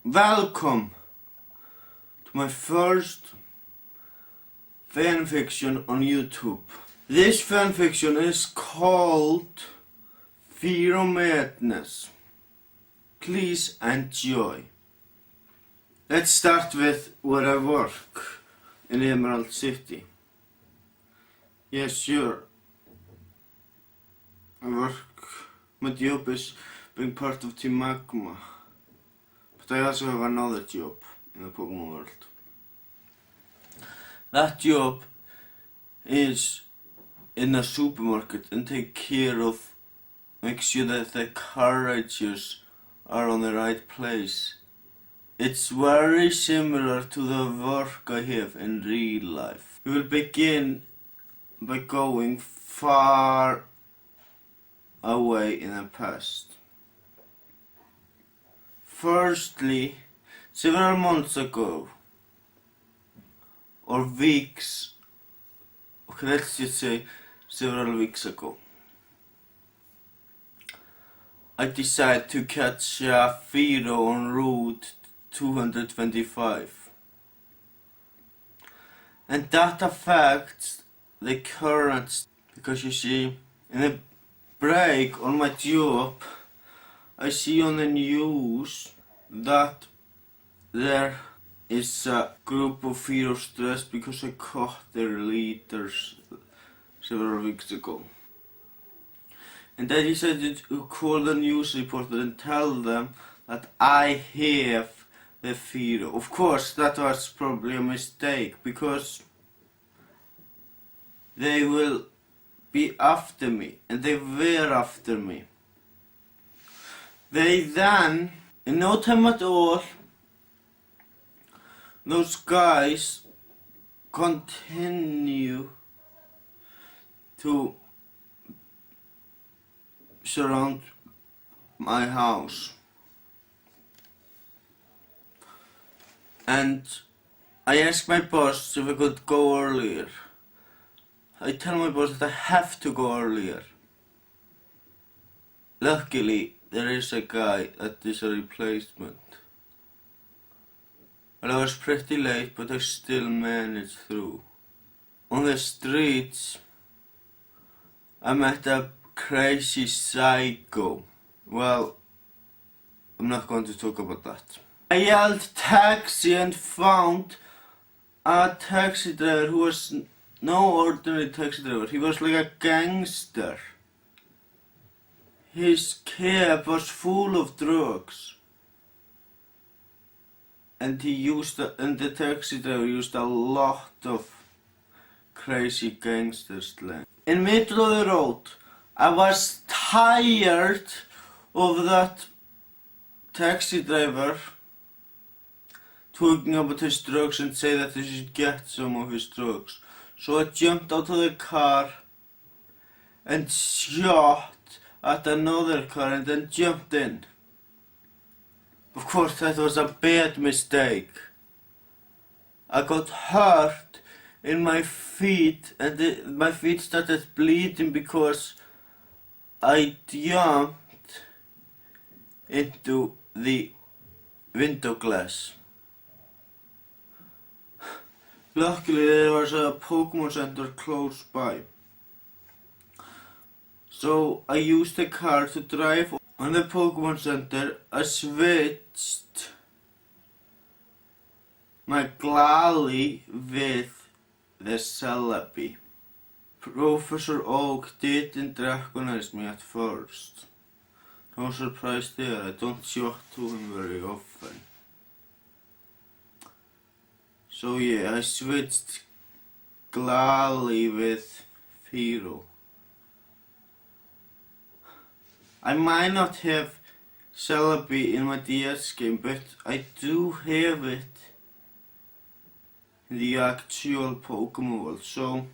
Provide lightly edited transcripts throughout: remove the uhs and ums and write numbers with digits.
Welcome to my first fanfiction on YouTube. This fanfiction is called Fearow. Please enjoy. Let's start with where I work in Emerald City. Yes, sure. My job is being part of Team Magma. But I also have another job in the Pokémon world. That job is in a supermarket and make sure that the carriages are on the right place. It's very similar to the work I have in real life. We will begin by going far away in the past. Firstly, several months ago, or weeks, okay, let's just say several weeks ago, I decided to catch a Fearow on Route 225. And that affects the current, because you see, in a break on my job, I see on the news that there is a group of Fearow stressed because I caught their leaders several weeks ago. And I decided to call the news reporter and tell them that I have the Fearow. Of course, that was probably a mistake, because they will be after me, and they were after me. They then, in no time at all, those guys continue to surround my house. And I asked my boss if I could go earlier. I tell my boss that I have to go earlier. Luckily, there is a guy that is a replacement. Well, I was pretty late, but I still managed through. On the streets, I met a crazy psycho. Well, I'm not going to talk about that. I yelled taxi and found a taxi driver who was no ordinary taxi driver. He was like a gangster. His cab was full of drugs. And the taxi driver used a lot of crazy gangster slang. In the middle of the road, I was tired of that taxi driver talking about his drugs and say that I should get some of his drugs. So I jumped out of the car and shot at another car and then jumped in. Of course, that was a bad mistake. I got hurt in my feet, and my feet started bleeding because I jumped into the window glass. Luckily, there was a Pokémon center close by. So I used the car to drive on the Pokémon center. I switched my Glalie with the Celebi. Professor Oak didn't recognize me at first. No surprise there, I don't talk to him very often. So yeah, I switched Glalie with Fearow. I might not have Celebi in my DS game, but I do have it in the actual Pokémon world. So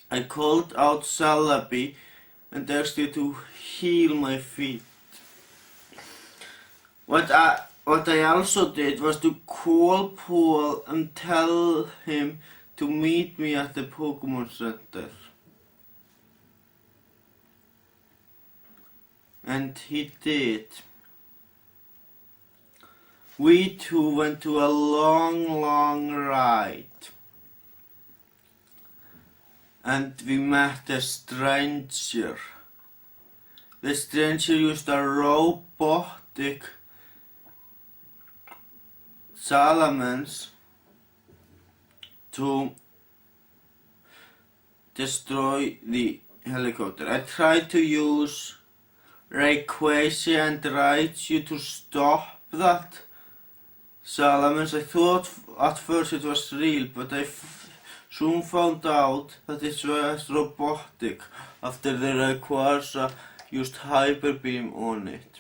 I called out Celebi and asked it to heal my feet. What I also did was to call Paul and tell him to meet me at the Pokémon Center. And he did. we two went to a long ride. And we met a stranger. The stranger used a robotic salamence to destroy the helicopter. I tried to use Rayquaza and Raichu to stop that salamence. I thought at first it was real, but I soon found out that it was robotic after the Rayquaza used Hyper Beam on it.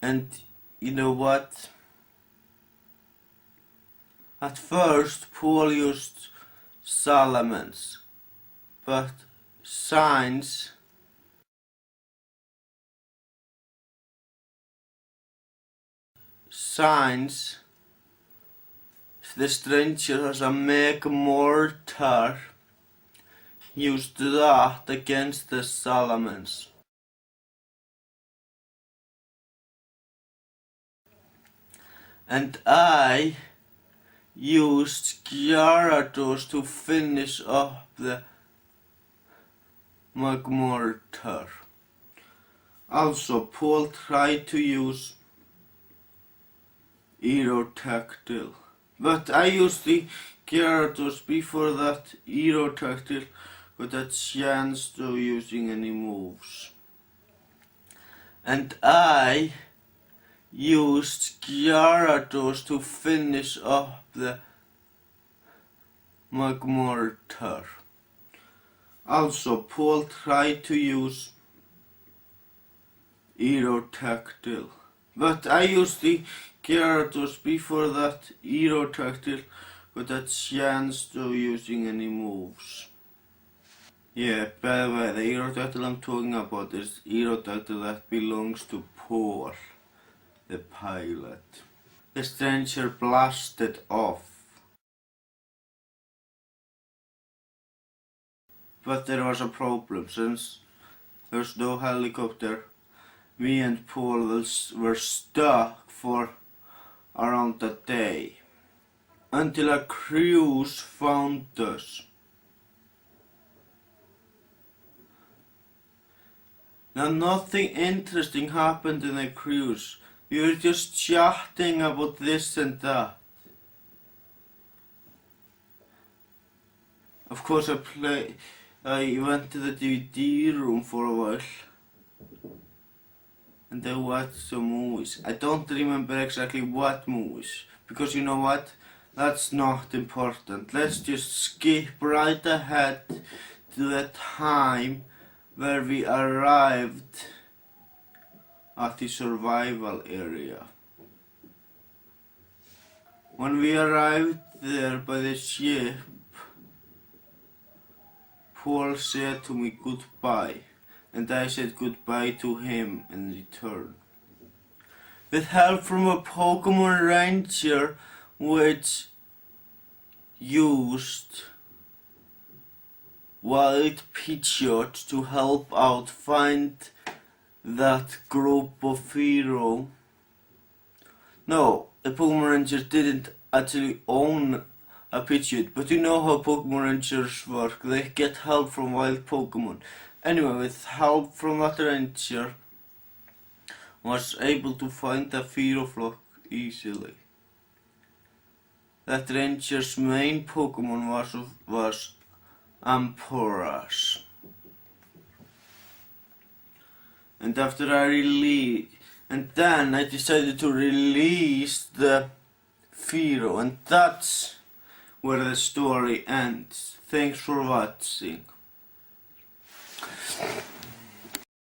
And you know what? At first Paul used salamence, but science the stranger has a Mega Mortar, used that against the salamence. And I used Gyarados to finish up the Mega Mortar. Also, Paul tried to use Aerotactyl, but I used the Gyarados before that Aerotactyl got a chance to using any moves. And I used Gyarados to finish up the Mega Mortar. Also, Paul tried to use Aerotactyl, but I used the Gyarados before that Aerotactyl got a chance to using any moves. Yeah, by the way, the Aerotactyl I'm talking about is Aerotactyl that belongs to Paul, the pilot. The stranger blasted off. But there was a problem. Since there's no helicopter, me and Paul were stuck for around a day, until a cruise found us. Now nothing interesting happened in the cruise. We were just chatting about this and that. Of course I went to the DVD room for a while and I watched some movies. I don't remember exactly what movies, because you know what? That's not important. Let's just skip right ahead to the time where we arrived at the survival area. When we arrived there by the ship, Paul said to me goodbye, and I said goodbye to him in return. With help from a Pokémon Ranger, which used Wild Pidgeot to help out find that group of Fearow. No, the Pokémon Ranger didn't actually own a Pidgeot, but you know how Pokémon Rangers work. They get help from wild Pokémon. Anyway, with help from that Ranger, was able to find the Fearow flock easily. That Ranger's main Pokémon was Ampharos. And then I decided to release the Fearow, and that's where the story ends. Thanks for watching.